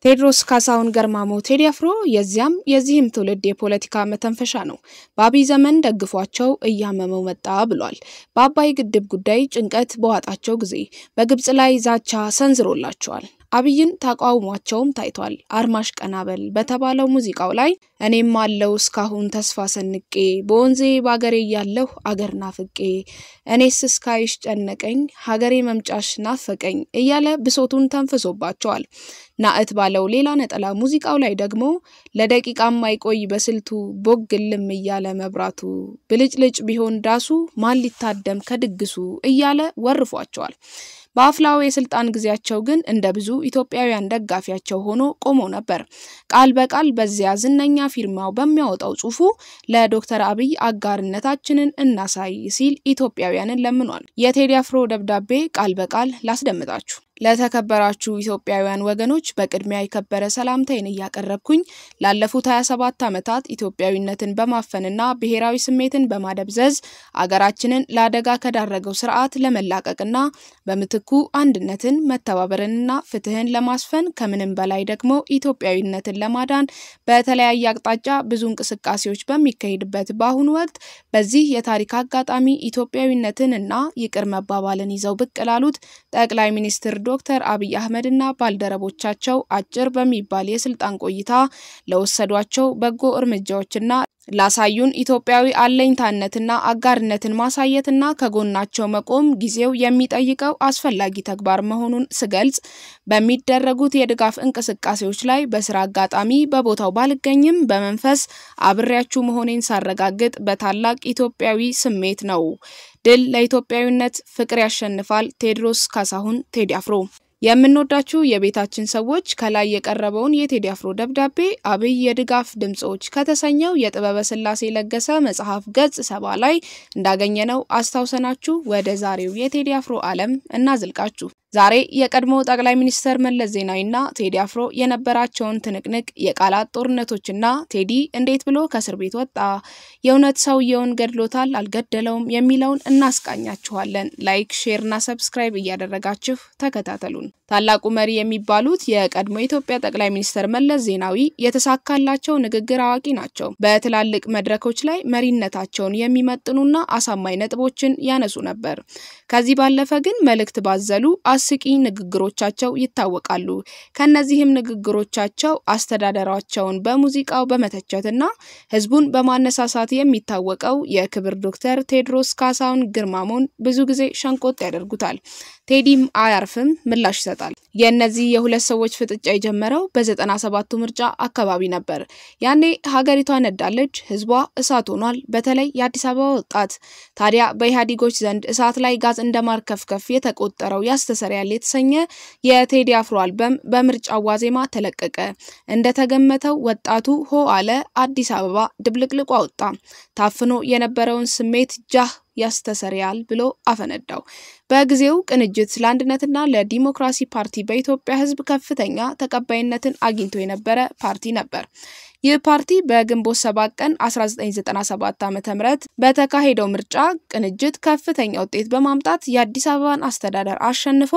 ቴድሮስ ካሳሁን ገርማሞ ቴዲ አፍሮ የዚህም ትውልድ የፖለቲካ መተንፈሻ ነው። በአብይ ዘመን ደግፏቸው እያመመው መጣ ብሏል። በአባይ ግድብ ጉዳይ ጭንቀት በዋጣቸው ጊዜ በግብጽ ላይ ዛቻ ሰንዝሮላቸዋል። አብይን ተቃውሟቸውም ታይቷል። አርማሽ ቀናበል በተባለው ሙዚቃው ላይ እኔም አለው እስካሁን ተስፋ ሰንቄ በወንዜ ባገሬ ያለው አገር ናፍቄ እኔስ እስካይሽ ጨነቀኝ ሀገሬ መምጫሽ ናፈቀኝ እያለ ብሶቱን ተንፍሶባቸዋል። ናእት ባለው ሌላ ነጠላ ሙዚቃው ላይ ደግሞ ለደቂቃም አይቆይ በስልቱ ቦግልም እያለ መብራቱ ብልጭልጭ ቢሆን ዳሱ ማን ሊታደም ከድግሱ እያለ ወርፏቸዋል። በአፍላው የስልጣን ግዚያቸው ግን እንደ ብዙ ኢትዮጵያውያን ደጋፊያቸው ሆኖ ቆሞ ነበር። ቃል በቃል በዚያ ዝነኛ ፊርማው በሚያወጣው ጽሁፉ ለዶክተር አብይ አጋርነታችንን እናሳይ ሲል ኢትዮጵያውያንን ለምኗል። የቴዲ አፍሮ ደብዳቤ ቃል በቃል ላስደምጣችሁ። ለተከበራችሁ ኢትዮጵያውያን ወገኖች በቅድሚያ የከበረ ሰላምታዬን ያቀርብኩኝ ላለፉት 27 ዓመታት ኢትዮጵያዊነትን በማፈንና ብሔራዊ ስሜትን በማደብዘዝ አገራችንን ለአደጋ ከዳረገው ስርዓት ለመላቀቅና በምትኩ አንድነትን መተባበርንና ፍትህን ለማስፈን ከምንም በላይ ደግሞ ኢትዮጵያዊነትን ለማዳን በተለያየ አቅጣጫ ብዙ እንቅስቃሴዎች በሚካሄድበት በአሁኑ ወቅት በዚህ የታሪክ አጋጣሚ ኢትዮጵያዊነትንና ይቅር መባባልን ይዘው ብቅ ላሉት ጠቅላይ ሚኒስትር ዶክተር አብይ አህመድና ባልደረቦቻቸው አጭር በሚባል የስልጣን ቆይታ ለወሰዷቸው በጎ እርምጃዎችና ላሳዩን ኢትዮጵያዊ አለኝታነትና አጋርነትን ማሳየትና ከጎናቸው መቆም ጊዜው የሚጠይቀው አስፈላጊ ተግባር መሆኑን ስገልጽ በሚደረጉት የድጋፍ እንቅስቃሴዎች ላይ በስራ አጋጣሚ በቦታው ባልገኝም በመንፈስ አብሬያችሁ መሆኔን ሳረጋግጥ በታላቅ ኢትዮጵያዊ ስሜት ነው። ድል ለኢትዮጵያዊነት፣ ፍቅር ያሸንፋል። ቴድሮስ ካሳሁን ቴዲ አፍሮ። የምንወዳችሁ የቤታችን ሰዎች ከላይ የቀረበውን የቴዲ አፍሮ ደብዳቤ አብይ የድጋፍ ድምጾች ከተሰኘው የጥበበ ስላሴ ለገሰ መጽሐፍ ገጽ 70 ላይ እንዳገኘነው አስተዋውሰናችሁ ወደ ዛሬው የቴዲ አፍሮ ዓለም እናዝልቃችሁ። ዛሬ የቀድሞ ጠቅላይ ሚኒስተር መለስ ዜናዊና ቴዲ አፍሮ የነበራቸውን ትንቅንቅ የቃላት ጦርነቶችና ቴዲ እንዴት ብሎ ከእስር ቤት ወጣ፣ የእውነት ሰውየውን ገድሎታል አልገደለውም የሚለውን እናስቃኛችኋለን። ላይክ፣ ሼርና ሰብስክራይብ እያደረጋችሁ ተከታተሉን። ታላቁ መሪ የሚባሉት የቀድሞ ኢትዮጵያ ጠቅላይ ሚኒስተር መለስ ዜናዊ የተሳካላቸው ንግግር አዋቂ ናቸው። በትላልቅ መድረኮች ላይ መሪነታቸውን የሚመጥኑና አሳማኝ ነጥቦችን ያነሱ ነበር። ከዚህ ባለፈ ግን መልእክት ባዘሉ አስቂ ንግግሮቻቸው ይታወቃሉ። ከነዚህም ንግግሮቻቸው አስተዳደራቸውን በሙዚቃው በመተቸትና ህዝቡን በማነሳሳት የሚታወቀው የክብር ዶክተር ቴድሮስ ካሳሁን ገርማሞን ብዙ ጊዜ ሸንቆጥ ያደርጉታል። ቴዲም አያርፍም ምላሽ ይሰጣል። የነዚህ የሁለት ሰዎች ፍጥጫ የጀመረው በ97ቱ ምርጫ አካባቢ ነበር። ያኔ ሀገሪቷ ነዳለች፣ ህዝቧ እሳት ሆኗል። በተለይ የአዲስ አበባ ወጣት ታዲያ በኢህአዴጎች ዘንድ እሳት ላይ ጋዝ እንደማርከፍከፍ የተቆጠረው ያስተሰርያል የተሰኘ የቴዲ አፍሮ አልበም በምርጫው ዋዜማ ተለቀቀ። እንደተገመተው ወጣቱ ሆ አለ፣ አዲስ አበባ ድብልቅልቋ ወጣ። ታፍኖ የነበረውን ስሜት ጃህ ያስተሰርያል ብሎ አፈነዳው። በጊዜው ቅንጅት ለአንድነትና ለዲሞክራሲ ፓርቲ በኢትዮጵያ ህዝብ ከፍተኛ ተቀባይነትን አግኝቶ የነበረ ፓርቲ ነበር። ይህ ፓርቲ በግንቦት 7 ቀን 1997 ዓ.ም በተካሄደው ምርጫ ቅንጅት ከፍተኛ ውጤት በማምጣት የአዲስ አበባን አስተዳደር አሸንፎ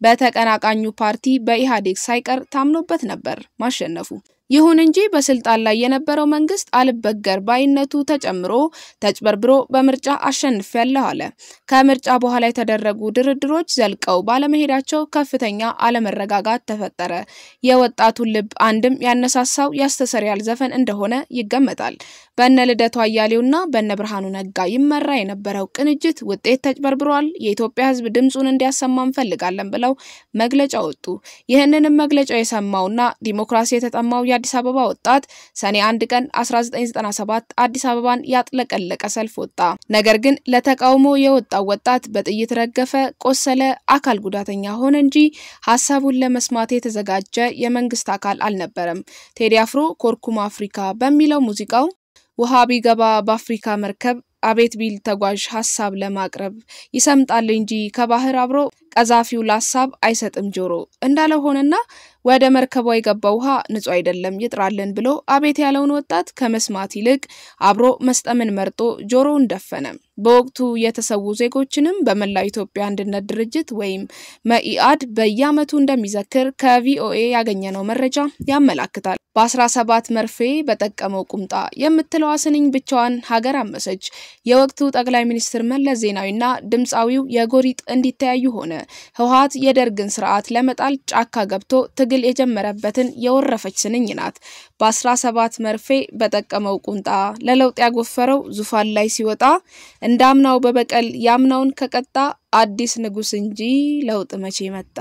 በተቀናቃኙ ፓርቲ በኢህአዴግ ሳይቀር ታምኖበት ነበር ማሸነፉ። ይሁን እንጂ በስልጣን ላይ የነበረው መንግስት አልበገር ባይነቱ ተጨምሮ ተጭበርብሮ በምርጫ አሸንፈያለሁ አለ። ከምርጫ በኋላ የተደረጉ ድርድሮች ዘልቀው ባለመሄዳቸው ከፍተኛ አለመረጋጋት ተፈጠረ። የወጣቱን ልብ አንድም ያነሳሳው ያስተሰርያል ዘፈን እንደሆነ ይገመታል። በእነ ልደቱ አያሌውና በእነ ብርሃኑ ነጋ ይመራ የነበረው ቅንጅት ውጤት ተጭበርብሯል፣ የኢትዮጵያ ህዝብ ድምጹን እንዲያሰማ እንፈልጋለን ብለው መግለጫ ወጡ። ይህንንም መግለጫ የሰማውና ዲሞክራሲ የተጠማው የአዲስ አበባ ወጣት ሰኔ 1 ቀን 1997 አዲስ አበባን ያጥለቀለቀ ሰልፍ ወጣ። ነገር ግን ለተቃውሞ የወጣው ወጣት በጥይት ረገፈ፣ ቆሰለ፣ አካል ጉዳተኛ ሆነ እንጂ ሐሳቡን ለመስማት የተዘጋጀ የመንግስት አካል አልነበረም። ቴዲ አፍሮ ኮርኩም አፍሪካ በሚለው ሙዚቃው ውሃ ቢገባ በአፍሪካ መርከብ አቤት ቢል ተጓዥ ሐሳብ ለማቅረብ ይሰምጣል እንጂ ከባህር አብሮ ቀዛፊው ለሐሳብ አይሰጥም ጆሮ እንዳለ ሆነና ወደ መርከቧ የገባው ውሃ ንጹህ አይደለም ይጥራልን ብሎ አቤት ያለውን ወጣት ከመስማት ይልቅ አብሮ መስጠምን መርጦ ጆሮውን ደፈነ። በወቅቱ የተሰዉ ዜጎችንም በመላው ኢትዮጵያ አንድነት ድርጅት ወይም መኢአድ በየዓመቱ እንደሚዘክር ከቪኦኤ ያገኘነው መረጃ ያመለክታል። በ17 መርፌ በጠቀመው ቁምጣ የምትለው ስንኝ ብቻዋን ሀገር አመሰች። የወቅቱ ጠቅላይ ሚኒስትር መለስ ዜናዊና ድምጻዊው የጎሪጥ እንዲተያዩ ሆነ። ህወሓት የደርግን ስርዓት ለመጣል ጫካ ገብቶ ትግል የጀመረበትን የወረፈች ስንኝ ናት። በ17 መርፌ በጠቀመው ቁምጣ ለለውጥ ያጎፈረው ዙፋን ላይ ሲወጣ እንዳምናው በበቀል ያምናውን ከቀጣ አዲስ ንጉስ እንጂ ለውጥ መቼ መጣ።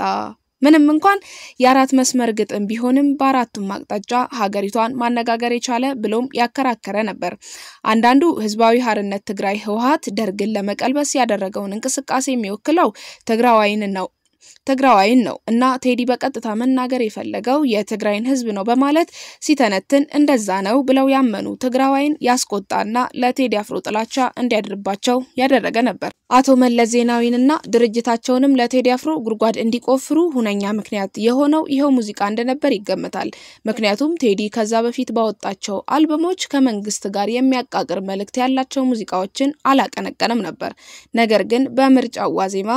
ምንም እንኳን የአራት መስመር ግጥም ቢሆንም በአራቱም አቅጣጫ ሀገሪቷን ማነጋገር የቻለ ብሎም ያከራከረ ነበር። አንዳንዱ ህዝባዊ ሀርነት ትግራይ ህወሓት ደርግን ለመቀልበስ ያደረገውን እንቅስቃሴ የሚወክለው ትግራዋይን ነው እና ቴዲ በቀጥታ መናገር የፈለገው የትግራይን ህዝብ ነው በማለት ሲተነትን እንደዛ ነው ብለው ያመኑ ትግራዋይን ያስቆጣና ለቴዲ አፍሮ ጥላቻ እንዲያድርባቸው ያደረገ ነበር። አቶ መለስ ዜናዊንና ድርጅታቸውንም ለቴዲ አፍሮ ጉድጓድ እንዲቆፍሩ ሁነኛ ምክንያት የሆነው ይሄው ሙዚቃ እንደነበር ይገመታል። ምክንያቱም ቴዲ ከዛ በፊት ባወጣቸው አልበሞች ከመንግስት ጋር የሚያቃቅር መልእክት ያላቸው ሙዚቃዎችን አላቀነቀነም ነበር። ነገር ግን በምርጫው ዋዜማ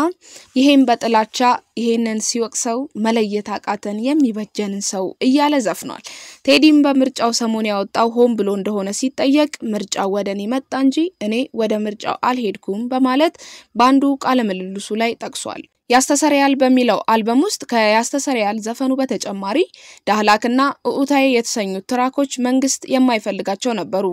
ይሄን በጥላቻ ይሄንን ሲወቅሰው መለየት አቃተን የሚበጀንን ሰው እያለ ዘፍኗል። ቴዲም በምርጫው ሰሞን ያወጣው ሆም ብሎ እንደሆነ ሲጠየቅ ምርጫው ወደኔ መጣ እንጂ እኔ ወደ ምርጫው አልሄድኩም በማለት ባንዱ ቃለ ምልልሱ ላይ ጠቅሷል። ያስተሰሪያል በሚለው አልበም ውስጥ ከያስተሰሪያል ዘፈኑ በተጨማሪ ዳህላክና ኡኡታይ የተሰኙት ትራኮች መንግስት የማይፈልጋቸው ነበሩ።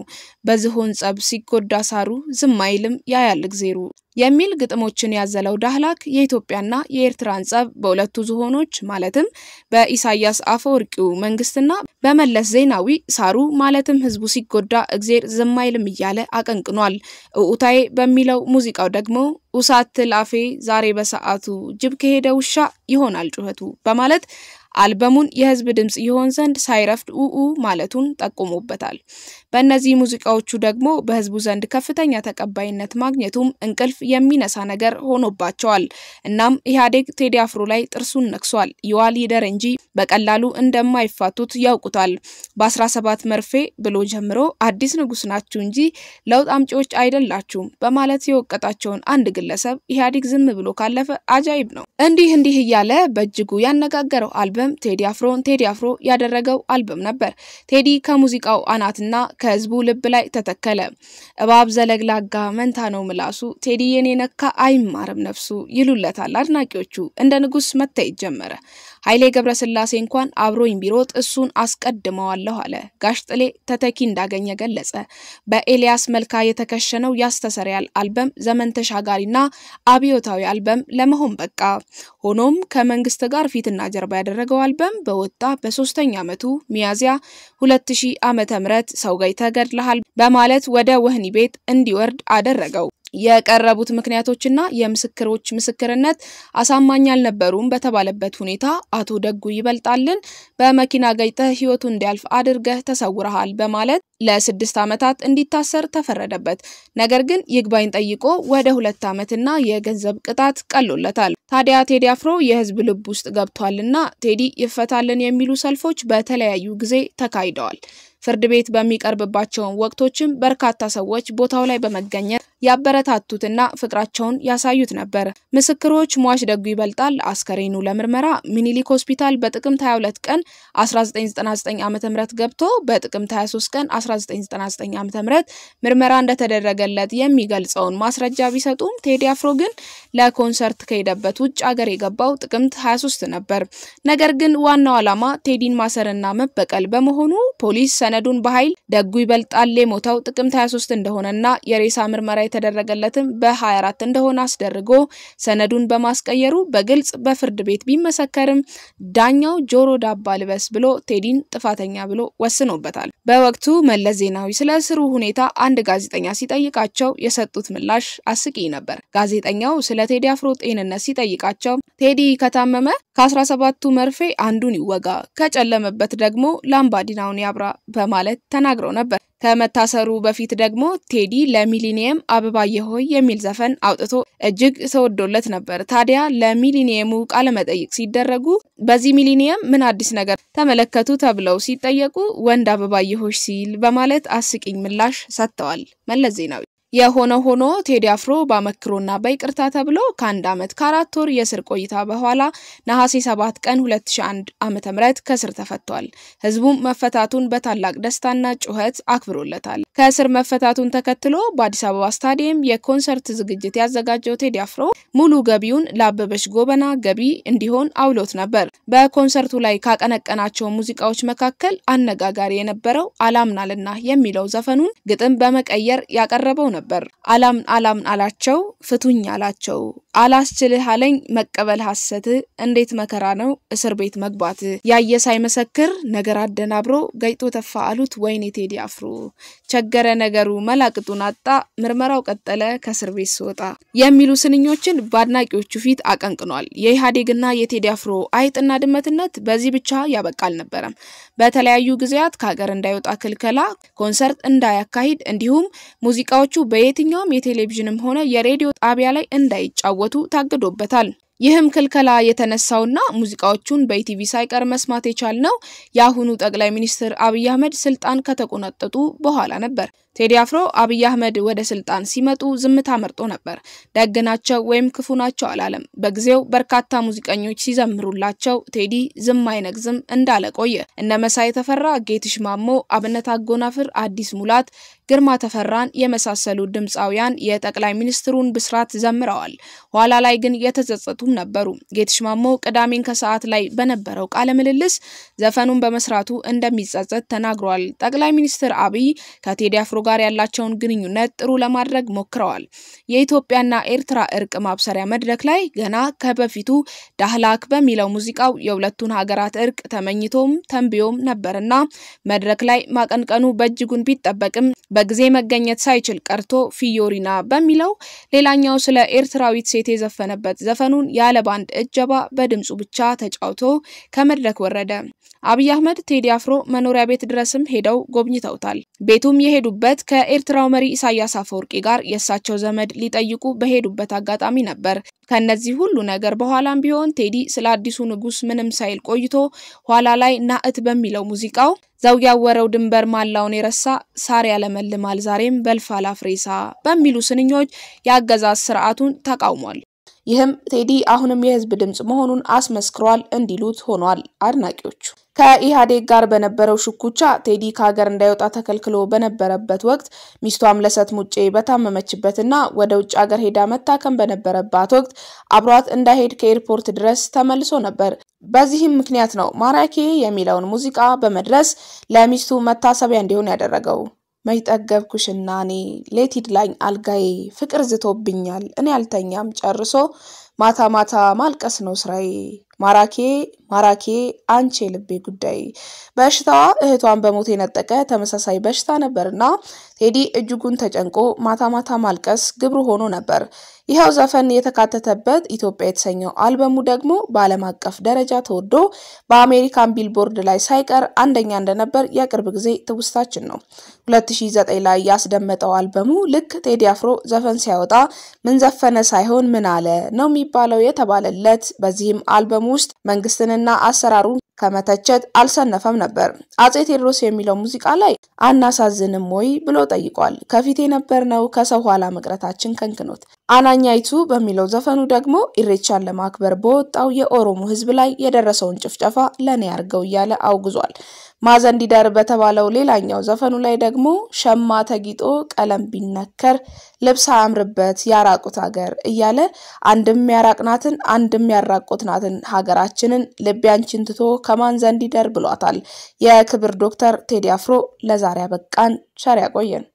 በዝሆን ጸብ ሲጎዳ ሳሩ ዝማይልም ያያል ግዜሩ የሚል ግጥሞችን ያዘለው ዳህላክ የኢትዮጵያና የኤርትራን ጸብ በሁለቱ ዝሆኖች ማለትም በኢሳያስ አፈወርቂው መንግስትና በመለስ ዜናዊ ሳሩ ማለትም ህዝቡ ሲጎዳ እግዚአብሔር ዝማይልም እያለ አቀንቅኗል። ኡኡታይ በሚለው ሙዚቃው ደግሞ ኡሳት ላፌ ዛሬ በሰዓቱ ጅብ ከሄደ ውሻ ይሆናል ጩኸቱ በማለት አልበሙን የህዝብ ድምጽ ይሆን ዘንድ ሳይረፍድ ኡኡ ማለቱን ጠቁሞበታል። በእነዚህ ሙዚቃዎቹ ደግሞ በህዝቡ ዘንድ ከፍተኛ ተቀባይነት ማግኘቱም እንቅልፍ የሚነሳ ነገር ሆኖባቸዋል። እናም ኢህአዴግ ቴዲ አፍሮ ላይ ጥርሱን ነክሷል። ይዋል ይደር እንጂ በቀላሉ እንደማይፋቱት ያውቁታል። በ17 መርፌ ብሎ ጀምሮ አዲስ ንጉስ ናችሁ እንጂ ለውጥ አምጪዎች አይደላችሁም በማለት የወቀጣቸውን አንድ ግለሰብ ኢህአዴግ ዝም ብሎ ካለፈ አጃይብ ነው። እንዲህ እያለ በእጅጉ ያነጋገረው አልበም ቴዲ አፍሮ ያደረገው አልበም ነበር። ቴዲ ከሙዚቃው አናትና ከህዝቡ ልብ ላይ ተተከለ። እባብ ዘለግላጋ መንታ ነው ምላሱ ቴዲ የኔ ነካ አይማርም ነፍሱ ይሉለታል አድናቂዎቹ። እንደ ንጉስ መታየት ጀመረ። ኃይሌ ገብረስላሴ እንኳን አብሮኝ ቢሮጥ እሱን አስቀድመዋለሁ አለ። ጋሽ ጥሌ ተተኪ እንዳገኘ ገለጸ። በኤልያስ መልካ የተከሸነው ያስተሰሪያል አልበም ዘመን ተሻጋሪና አብዮታዊ አልበም ለመሆን በቃ። ሆኖም ከመንግስት ጋር ፊትና ጀርባ ያደረገው አልበም በወጣ በ3ኛ ዓመቱ ሚያዚያ 2000 ዓመተ ምህረት ሰው ጋር ተገድለሃል በማለት ወደ ወህኒ ቤት እንዲወርድ አደረገው። የቀረቡት ምክንያቶችና የምስክሮች ምስክርነት አሳማኝ አልነበሩም በተባለበት ሁኔታ አቶ ደጉ ይበልጣልን በመኪና ገጭተህ ህይወቱ እንዲያልፍ አድርገህ ተሰውረሃል በማለት ለ6 ዓመታት እንዲታሰር ተፈረደበት። ነገር ግን ይግባኝ ጠይቆ ወደ 2 ዓመትና የገንዘብ ቅጣት ቀሎለታል። ታዲያ ቴዲ አፍሮ የህዝብ ልብ ውስጥ ገብቷልና ቴዲ ይፈታልን የሚሉ ሰልፎች በተለያዩ ጊዜ ተካሂደዋል። ፍርድ ቤት በሚቀርብባቸው ወቅቶችም በርካታ ሰዎች ቦታው ላይ በመገኘት ያበረታቱትና ፍቅራቸውን ያሳዩት ነበር። ምስክሮች ሟች ደጉ ይበልጣል አስከሬኑ ለምርመራ ሚኒሊክ ሆስፒታል በጥቅምት 22 ቀን 1999 ዓ.ም ገብቶ በጥቅምት 23 ቀን 1999 ዓ.ም ምርመራ እንደተደረገለት የሚገልጸውን ማስረጃ ቢሰጡም ቴዲ አፍሮ ግን ለኮንሰርት ከሄደበት ውጭ ሀገር የገባው ጥቅምት 23 ነበር። ነገር ግን ዋናው ዓላማ ቴዲን ማሰርና መበቀል በመሆኑ ፖሊስ ሰነዱን በኃይል ደጉ ይበልጣል የሞተው ጥቅምት 23 እንደሆነና የሬሳ ምርመራ የተደረገለትም በ24 እንደሆነ አስደርጎ ሰነዱን በማስቀየሩ በግልጽ በፍርድ ቤት ቢመሰከርም ዳኛው ጆሮ ዳባ ልበስ ብሎ ቴዲን ጥፋተኛ ብሎ ወስኖበታል። በወቅቱ መለስ ዜናዊ ስለ እስሩ ሁኔታ አንድ ጋዜጠኛ ሲጠይቃቸው የሰጡት ምላሽ አስቂኝ ነበር። ጋዜጠኛው ስለ ቴዲ አፍሮ ጤንነት ሲጠይቃቸው ቴዲ ከታመመ ከ17ቱ መርፌ አንዱን ይወጋ ከጨለመበት ደግሞ ላምባዲናውን ያብራ በማለት ተናግሮ ነበር። ከመታሰሩ በፊት ደግሞ ቴዲ ለሚሊኒየም አበባዬ ሆይ የሚል ዘፈን አውጥቶ እጅግ ተወዶለት ነበር። ታዲያ ለሚሊኒየሙ ቃለ መጠይቅ ሲደረጉ በዚህ ሚሊኒየም ምን አዲስ ነገር ተመለከቱ ተብለው ሲጠየቁ ወንድ አበባዬ ሆይ ሲል በማለት አስቂኝ ምላሽ ሰጥተዋል። መለስ ዜናዊ የሆነ ሆኖ ቴዲ አፍሮ ባመክሮና በይቅርታ ተብሎ ከ1 ዓመት ከ4 ወር የስር ቆይታ በኋላ ነሐሴ 7 ቀን 2001 ዓመተ ምህረት ከስር ተፈቷል። ህዝቡም መፈታቱን በታላቅ ደስታና ጩኸት አክብሮለታል። ከስር መፈታቱን ተከትሎ በአዲስ አበባ ስታዲየም የኮንሰርት ዝግጅት ያዘጋጀው ቴዲ አፍሮ ሙሉ ገቢውን ለአበበች ጎበና ገቢ እንዲሆን አውሎት ነበር። በኮንሰርቱ ላይ ካቀነቀናቸው ሙዚቃዎች መካከል አነጋጋሪ የነበረው አላምናልና የሚለው ዘፈኑን ግጥም በመቀየር ያቀረበው ነበር። አላምን አላቸው ፍቱኝ አላቸው አላስችልህ አለኝ መቀበል ሐሰት እንዴት መከራ ነው እስር ቤት መግባት ያየ ሳይመሰክር ነገር አደናብሮ ገይጦ ተፋ አሉት ወይኔ ቴዲ አፍሮ ቸገረ ነገሩ መላቅጡን አጣ ምርመራው ቀጠለ ከእስር ቤት ሲወጣ የሚሉ ስንኞችን በአድናቂዎቹ ፊት አቀንቅኗል። የኢሃዴግና የቴዲ አፍሮ አይጥና ድመትነት በዚህ ብቻ ያበቃል ነበርም። በተለያዩ ጊዜያት ከሀገር እንዳይወጣ ክልከላ፣ ኮንሰርት እንዳያካሂድ እንዲሁም ሙዚቃዎቹ በየትኛውም የቴሌቪዥንም ሆነ የሬዲዮ ጣቢያ ላይ እንዳይጫወቱ ታግዶበታል። ይህም ክልከላ የተነሳውና ሙዚቃዎቹን በኢቲቪ ሳይቀር መስማት የቻልነው ያሁኑ ጠቅላይ ሚኒስትር አብይ አህመድ ስልጣን ከተቆናጠጡ በኋላ ነበር። ቴዲ አፍሮ አብይ አህመድ ወደ ስልጣን ሲመጡ ዝምታ መርጦ ነበር። ደግናቸው ወይም ክፉናቸው አላለም። በጊዜው በርካታ ሙዚቀኞች ሲዘምሩላቸው ቴዲ ዝም አይነግዝም እንዳለ ቆየ። እነ መሳይ ተፈራ፣ ጌትሽ ማሞ፣ አብነት አጎናፍር፣ አዲስ ሙላት፣ ግርማ ተፈራን የመሳሰሉ ድምጻውያን የጠቅላይ ሚኒስትሩን ብስራት ዘምረዋል። ኋላ ላይ ግን የተጸጸቱም ነበሩ። ጌትሽ ማሞ ቅዳሜን ከሰዓት ላይ በነበረው ቃለ ምልልስ ዘፈኑን በመስራቱ እንደሚጸጸት ተናግሯል። ጠቅላይ ሚኒስትር አብይ ከቴዲ አፍሮ ጋር ያላቸውን ግንኙነት ጥሩ ለማድረግ ሞክረዋል። የኢትዮጵያና ኤርትራ እርቅ ማብሰሪያ መድረክ ላይ ገና ከበፊቱ ዳህላክ በሚለው ሙዚቃው የሁለቱን ሀገራት እርቅ ተመኝቶም ተንብዮም ነበርና መድረክ ላይ ማቀንቀኑ በእጅጉን ቢጠበቅም በጊዜ መገኘት ሳይችል ቀርቶ ፊዮሪና በሚለው ሌላኛው ስለ ኤርትራዊት ሴት የዘፈነበት ዘፈኑን ያለ ባንድ እጀባ በድምጹ ብቻ ተጫውቶ ከመድረክ ወረደ። አብይ አህመድ ቴዲ አፍሮ መኖሪያ ቤት ድረስም ሄደው ጎብኝተውታል። ቤቱም የሄዱበት ከኤርትራው መሪ ኢሳያስ አፈወርቂ ጋር የሳቸው ዘመድ ሊጠይቁ በሄዱበት አጋጣሚ ነበር። ከነዚህ ሁሉ ነገር በኋላም ቢሆን ቴዲ ስለ አዲሱ ንጉስ ምንም ሳይል ቆይቶ ኋላ ላይ ናእት በሚለው ሙዚቃው ዘውግ ያወረው ድንበር ማላውን የረሳ ሳር ያለመልማል ዛሬም በልፋላ ፍሬሳ በሚሉ ስንኞች ያገዛዝ ስርዓቱን ተቃውሟል። ይህም ቴዲ አሁንም የህዝብ ድምጽ መሆኑን አስመስክሯል እንዲሉት ሆኗል አድናቂዎቹ። ከኢሃዴግ ጋር በነበረው ሽኩቻ ቴዲ ከሀገር እንዳይወጣ ተከልክሎ በነበረበት ወቅት ሚስቱ አምለሰት ሙጬ በታመመችበትና ወደ ውጭ ሀገር ሄዳ መታከም በነበረባት ወቅት አብሯት እንዳይሄድ ከኤርፖርት ድረስ ተመልሶ ነበር። በዚህም ምክንያት ነው ማራኪ የሚለውን ሙዚቃ በመድረስ ለሚስቱ መታሰቢያ እንዲሆን ያደረገው። መይጠገብኩሽና እኔ ሌቲድ ላኝ አልጋዬ ፍቅር ዝቶብኛል እኔ አልተኛም ጨርሶ ማታ ማታ ማልቀስ ነው ስራዬ ማራኪ አንቺ ልቤ ጉዳይ በሽታዋ እህቷን በሞት የነጠቀ ተመሳሳይ በሽታ ነበርና ቴዲ እጅጉን ተጨንቆ ማታ ማታ ማልቀስ ግብሩ ሆኖ ነበር። ይሄው ዘፈን የተካተተበት ኢትዮጵያ የተሰኘው አልበሙ ደግሞ በዓለም አቀፍ ደረጃ ተወዶ በአሜሪካን ቢልቦርድ ላይ ሳይቀር አንደኛ እንደነበር የቅርብ ጊዜ ትውስታችን ነው። 2009 ላይ ያስደመጠው አልበሙ ልክ ቴዲ አፍሮ ዘፈን ሲያወጣ ምን ዘፈነ ሳይሆን ምን አለ ነው የሚባለው የተባለለት። በዚህም አልበሙ ውስጥ መንግስትንና አሰራሩን ከመተቸት አልሰነፈም ነበር። አጼ ቴዎድሮስ የሚለው ሙዚቃ ላይ አናሳዝንም ወይ ብሎ ጠይቋል። ከፊት የነበርነው ከሰው ኋላ መቅረታችን ከንክኖት። አናኛይቱ በሚለው ዘፈኑ ደግሞ ኢሬቻን ለማክበር በወጣው የኦሮሞ ህዝብ ላይ የደረሰውን ጭፍጨፋ ለኔ ያርገው እያለ አውግዟል። ማዘንዲዳር በተባለው ሌላኛው ዘፈኑ ላይ ደግሞ ሸማ ተጊጦ ቀለም ቢነከር ልብስ አምርበት ያራቁት ሀገር እያለ አንድም ያራቅናትን አንድም ያራቁትናትን ሀገራችንን ልቢያንችን ትቶ ከማንዘንዲዳር ብሏታል። የክብር ዶክተር ቴዲ አፍሮ ለዛሬ በቃን ቸር ያቆየን።